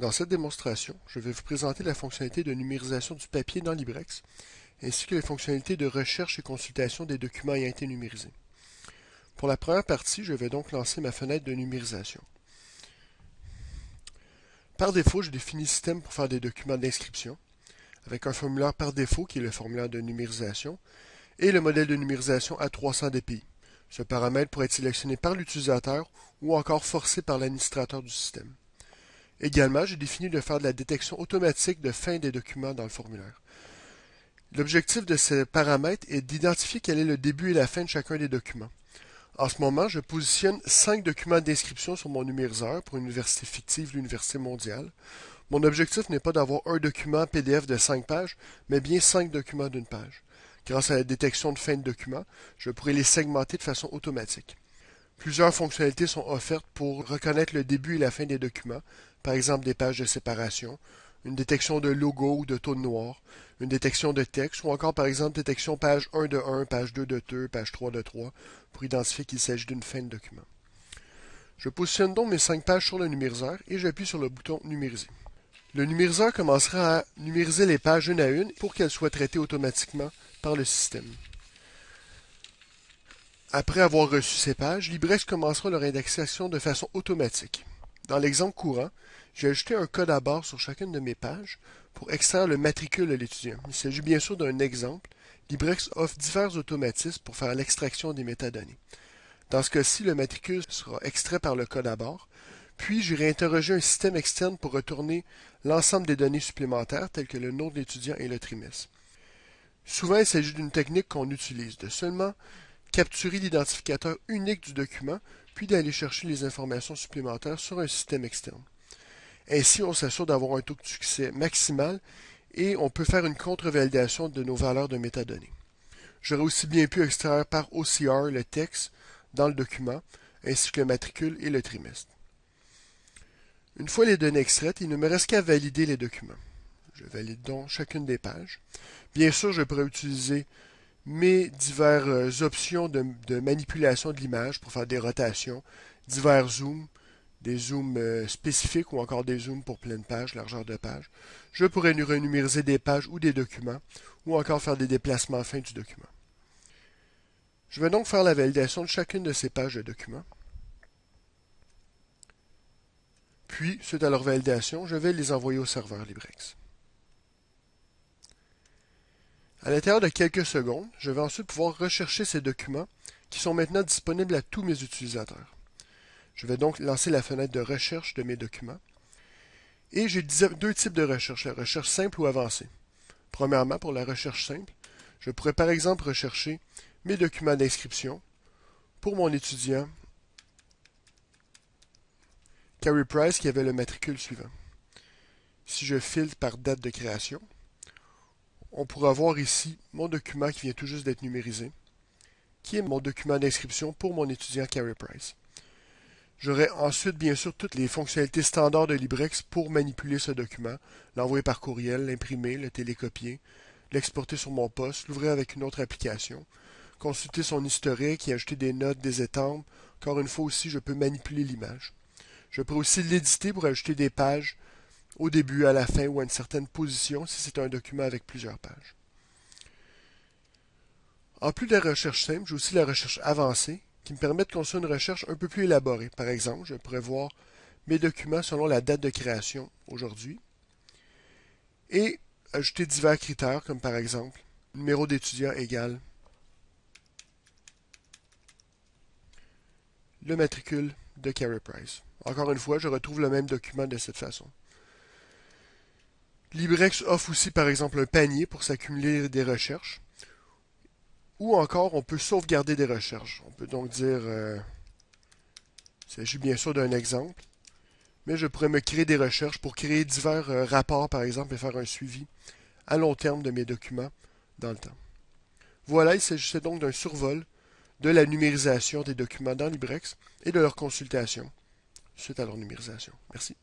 Dans cette démonstration, je vais vous présenter la fonctionnalité de numérisation du papier dans Librex, ainsi que les fonctionnalités de recherche et consultation des documents ayant été numérisés. Pour la première partie, je vais donc lancer ma fenêtre de numérisation. Par défaut, je définis système pour faire des documents d'inscription, avec un formulaire par défaut qui est le formulaire de numérisation, et le modèle de numérisation à 300 dpi. Ce paramètre pourrait être sélectionné par l'utilisateur ou encore forcé par l'administrateur du système. Également, j'ai défini de faire de la détection automatique de fin des documents dans le formulaire. L'objectif de ce paramètre est d'identifier quel est le début et la fin de chacun des documents. En ce moment, je positionne 5 documents d'inscription sur mon numériseur pour une université fictive, l'Université mondiale. Mon objectif n'est pas d'avoir un document PDF de 5 pages, mais bien 5 documents d'une page. Grâce à la détection de fin de document, je pourrai les segmenter de façon automatique. Plusieurs fonctionnalités sont offertes pour reconnaître le début et la fin des documents, par exemple des pages de séparation, une détection de logo ou de taux noir, une détection de texte, ou encore par exemple détection page 1 de 1, page 2 de 2, page 3 de 3, pour identifier qu'il s'agit d'une fin de document. Je positionne donc mes 5 pages sur le numériseur et j'appuie sur le bouton Numériser. Le numériseur commencera à numériser les pages une à une pour qu'elles soient traitées automatiquement par le système. Après avoir reçu ces pages, Librex commencera leur indexation de façon automatique. Dans l'exemple courant, j'ai ajouté un code à barre sur chacune de mes pages pour extraire le matricule de l'étudiant. Il s'agit bien sûr d'un exemple. Librex offre divers automatismes pour faire l'extraction des métadonnées. Dans ce cas-ci, le matricule sera extrait par le code à barre, puis j'irai interroger un système externe pour retourner l'ensemble des données supplémentaires telles que le nom de l'étudiant et le trimestre. Souvent, il s'agit d'une technique qu'on utilise, de seulement capturer l'identificateur unique du document, puis d'aller chercher les informations supplémentaires sur un système externe. Ainsi, on s'assure d'avoir un taux de succès maximal et on peut faire une contre-validation de nos valeurs de métadonnées. J'aurais aussi bien pu extraire par OCR le texte dans le document, ainsi que le matricule et le trimestre. Une fois les données extraites, il ne me reste qu'à valider les documents. Je valide donc chacune des pages. Bien sûr, je pourrais utiliser mes diverses options de manipulation de l'image pour faire des rotations, divers zooms, des zooms spécifiques ou encore des zooms pour pleine page, largeur de page. Je pourrais renumériser des pages ou des documents ou encore faire des déplacements fins du document. Je vais donc faire la validation de chacune de ces pages de document. Puis, suite à leur validation, je vais les envoyer au serveur Librex. À l'intérieur de quelques secondes, je vais ensuite pouvoir rechercher ces documents qui sont maintenant disponibles à tous mes utilisateurs. Je vais donc lancer la fenêtre de recherche de mes documents. Et j'ai deux types de recherche, la recherche simple ou avancée. Premièrement, pour la recherche simple, je pourrais par exemple rechercher mes documents d'inscription pour mon étudiant Carey Price qui avait le matricule suivant. Si je filtre par date de création, on pourra voir ici mon document qui vient tout juste d'être numérisé, qui est mon document d'inscription pour mon étudiant Carey Price. J'aurai ensuite bien sûr toutes les fonctionnalités standards de Librex pour manipuler ce document, l'envoyer par courriel, l'imprimer, le télécopier, l'exporter sur mon poste, l'ouvrir avec une autre application, consulter son historique et ajouter des notes, des estampes. Encore une fois aussi, je peux manipuler l'image. Je pourrais aussi l'éditer pour ajouter des pages au début, à la fin ou à une certaine position si c'est un document avec plusieurs pages. En plus de la recherche simple, j'ai aussi la recherche avancée qui me permet de construire une recherche un peu plus élaborée. Par exemple, je pourrais voir mes documents selon la date de création aujourd'hui et ajouter divers critères comme par exemple numéro d'étudiant égale le matricule de Carey Price. Encore une fois, je retrouve le même document de cette façon. Librex offre aussi par exemple un panier pour s'accumuler des recherches. Ou encore, on peut sauvegarder des recherches. On peut donc dire, il s'agit bien sûr d'un exemple, mais je pourrais me créer des recherches pour créer divers rapports par exemple et faire un suivi à long terme de mes documents dans le temps. Voilà, il s'agissait donc d'un survol de la numérisation des documents dans Librex et de leur consultation suite à leur numérisation. Merci.